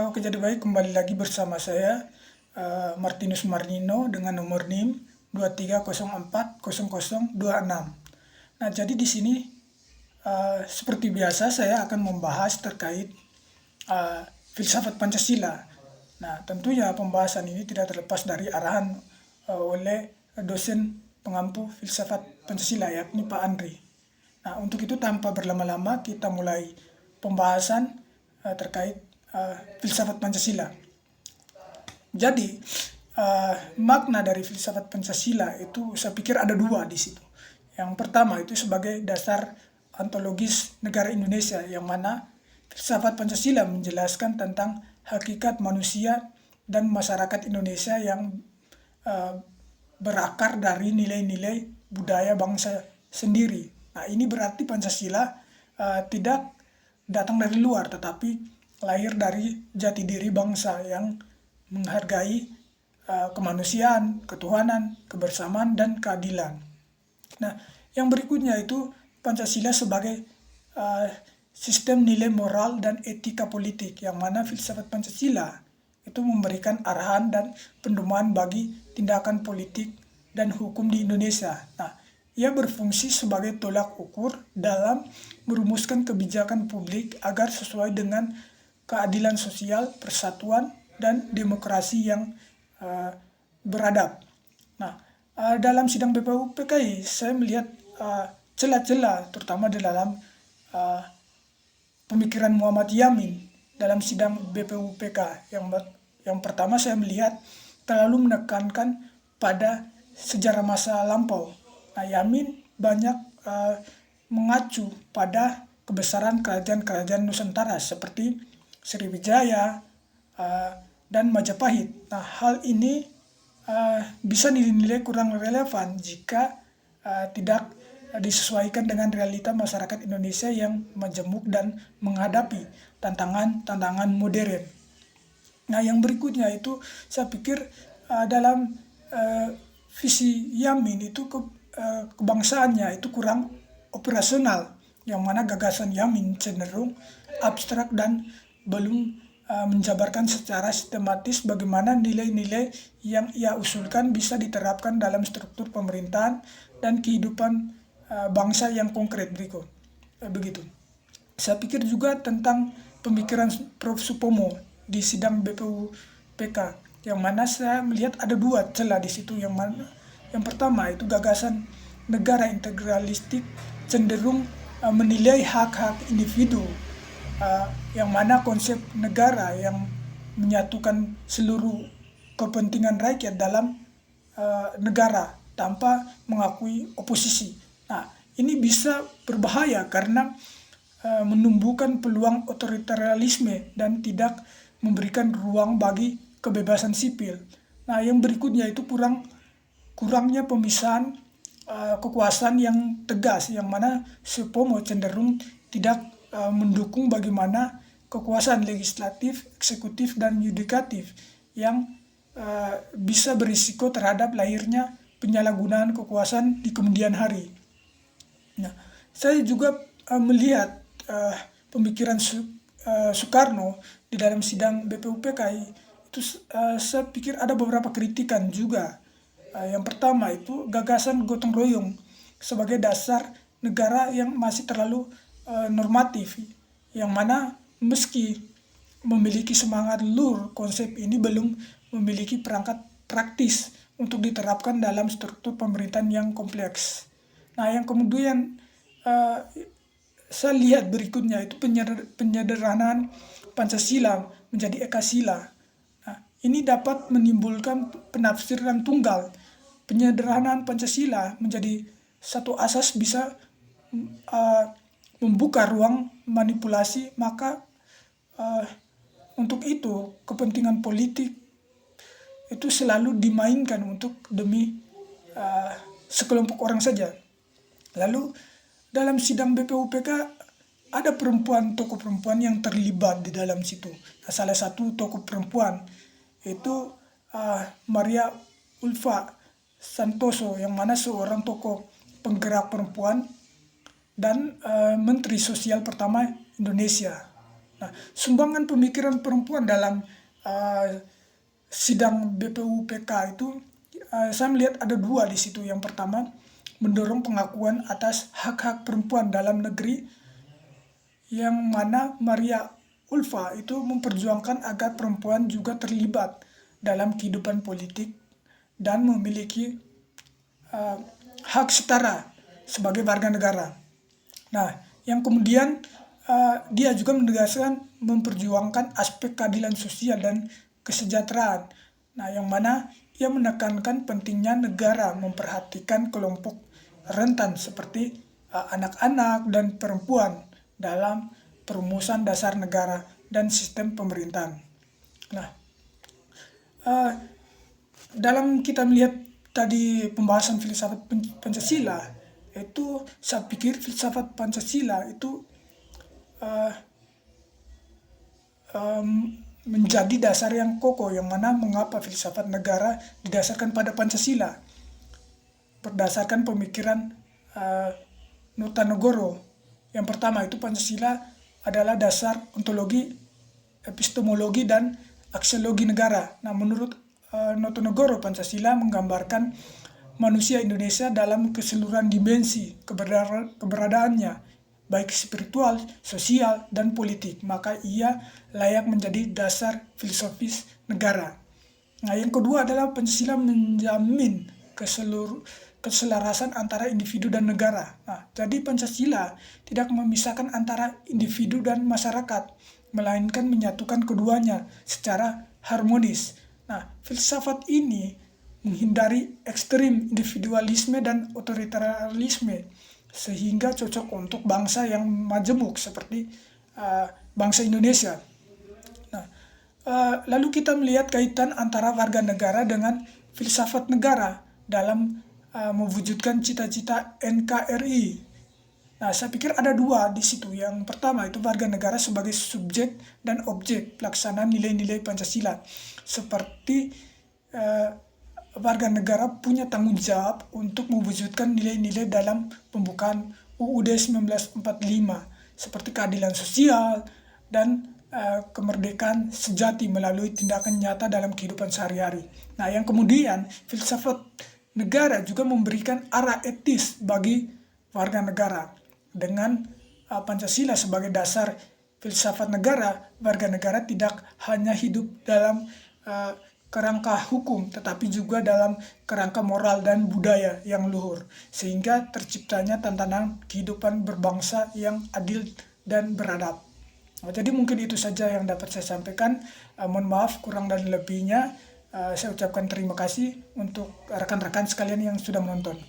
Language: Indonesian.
Oke, jadi baik, kembali lagi bersama saya Martinus Marnino dengan nomor NIM 23040026. Nah, jadi di sini seperti biasa saya akan membahas terkait uh, filsafat Pancasila. Nah, tentunya pembahasan ini tidak terlepas dari arahan oleh dosen pengampu filsafat Pancasila, yakni Pak Andri. Nah, untuk itu tanpa berlama-lama kita mulai pembahasan terkait filsafat Pancasila. Jadi makna dari filsafat Pancasila itu saya pikir ada dua di situ. Yang pertama itu sebagai dasar ontologis negara Indonesia, yang mana filsafat Pancasila menjelaskan tentang hakikat manusia dan masyarakat Indonesia yang berakar dari nilai-nilai budaya bangsa sendiri. Nah, ini berarti Pancasila tidak datang dari luar, tetapi lahir dari jati diri bangsa yang menghargai kemanusiaan, ketuhanan, kebersamaan, dan keadilan. Nah, yang berikutnya itu Pancasila sebagai sistem nilai moral dan etika politik, yang mana filsafat Pancasila itu memberikan arahan dan pedoman bagi tindakan politik dan hukum di Indonesia. Nah, ia berfungsi sebagai tolak ukur dalam merumuskan kebijakan publik agar sesuai dengan keadilan sosial, persatuan, dan demokrasi yang beradab. Nah, dalam sidang BPUPKI saya melihat celah-celah terutama di dalam pemikiran Muhammad Yamin dalam sidang BPUPK. Yang pertama saya melihat terlalu menekankan pada sejarah masa lampau. Nah, Yamin banyak mengacu pada kebesaran kerajaan-kerajaan Nusantara seperti Sriwijaya dan Majapahit. Nah, hal ini bisa dinilai kurang relevan jika tidak disesuaikan dengan realita masyarakat Indonesia yang majemuk dan menghadapi tantangan-tantangan modern. Nah, yang berikutnya itu saya pikir dalam visi Yamin itu kebangsaannya itu kurang operasional, yang mana gagasan Yamin cenderung abstrak dan belum menjabarkan secara sistematis bagaimana nilai-nilai yang ia usulkan bisa diterapkan dalam struktur pemerintahan dan kehidupan bangsa yang konkret berikut. Begitu. Saya pikir juga tentang pemikiran Prof. Supomo di sidang BPUPK, yang mana saya melihat ada dua celah di situ. Yang pertama itu gagasan negara integralistik cenderung menilai hak-hak individu, yang mana konsep negara yang menyatukan seluruh kepentingan rakyat dalam negara tanpa mengakui oposisi. Nah, ini bisa berbahaya karena menumbuhkan peluang otoritarianisme dan tidak memberikan ruang bagi kebebasan sipil. Nah, yang berikutnya itu kurangnya pemisahan kekuasaan yang tegas, yang mana Supomo cenderung tidak mendukung bagaimana kekuasaan legislatif, eksekutif, dan yudikatif yang bisa berisiko terhadap lahirnya penyalahgunaan kekuasaan di kemudian hari. Nah, saya juga melihat pemikiran Soekarno di dalam sidang BPUPKI itu saya pikir ada beberapa kritikan juga. Yang pertama itu gagasan gotong royong sebagai dasar negara yang masih terlalu normatif, yang mana meski memiliki semangat luhur, konsep ini belum memiliki perangkat praktis untuk diterapkan dalam struktur pemerintahan yang kompleks. Nah, yang kemudian saya lihat berikutnya itu penyederhanaan Pancasila menjadi Ekasila. Nah, ini dapat menimbulkan penafsiran tunggal. Penyederhanaan Pancasila menjadi satu asas bisa membuka ruang manipulasi, maka untuk itu kepentingan politik itu selalu dimainkan untuk demi sekelompok orang saja. Lalu dalam sidang BPUPK ada tokoh perempuan yang terlibat di dalam situ. Nah, salah satu tokoh perempuan itu Maria Ulfa Santoso, yang mana seorang tokoh penggerak perempuan dan Menteri Sosial pertama Indonesia. Nah, sumbangan pemikiran perempuan dalam uh, sidang BPUPK itu saya melihat ada dua di situ. Yang pertama, mendorong pengakuan atas hak-hak perempuan dalam negeri, yang mana Maria Ulfa itu memperjuangkan agar perempuan juga terlibat dalam kehidupan politik dan memiliki uh, hak setara sebagai warga negara. Nah, yang kemudian dia juga menegaskan memperjuangkan aspek keadilan sosial dan kesejahteraan. Nah, yang mana ia menekankan pentingnya negara memperhatikan kelompok rentan seperti anak-anak dan perempuan dalam perumusan dasar negara dan sistem pemerintahan. Nah, uh, dalam kita melihat tadi pembahasan filsafat Pancasila, itu saya pikir filsafat Pancasila itu uh, um, menjadi dasar yang kokoh, yang mana mengapa filsafat negara didasarkan pada Pancasila berdasarkan pemikiran uh, Notanegoro. Yang pertama itu Pancasila adalah dasar ontologi, epistemologi, dan aksiologi negara. Nah, menurut Notonegoro, Pancasila menggambarkan manusia Indonesia dalam keseluruhan dimensi keberadaannya, baik spiritual, sosial, dan politik. Maka ia layak menjadi dasar filosofis negara. Nah, yang kedua adalah Pancasila menjamin keselarasan antara individu dan negara. Nah, jadi Pancasila tidak memisahkan antara individu dan masyarakat, melainkan menyatukan keduanya secara harmonis. Nah, filsafat ini menghindari ekstrim individualisme dan otoritarianisme, sehingga cocok untuk bangsa yang majemuk seperti bangsa Indonesia. Nah, lalu kita melihat kaitan antara warga negara dengan filsafat negara dalam mewujudkan cita-cita NKRI. Nah, saya pikir ada dua di situ. Yang pertama itu warga negara sebagai subjek dan objek pelaksanaan nilai-nilai Pancasila. Seperti warga negara punya tanggung jawab untuk mewujudkan nilai-nilai dalam pembukaan UUD 1945 seperti keadilan sosial dan kemerdekaan sejati melalui tindakan nyata dalam kehidupan sehari-hari. Nah, yang kemudian filsafat negara juga memberikan arah etis bagi warga negara. Dengan Pancasila sebagai dasar filsafat negara, warga negara tidak hanya hidup dalam kerangka hukum, tetapi juga dalam kerangka moral dan budaya yang luhur, sehingga terciptanya tantangan kehidupan berbangsa yang adil dan beradab. Nah, jadi mungkin itu saja yang dapat saya sampaikan. Mohon maaf kurang dan lebihnya. Saya ucapkan terima kasih untuk rekan-rekan sekalian yang sudah menonton.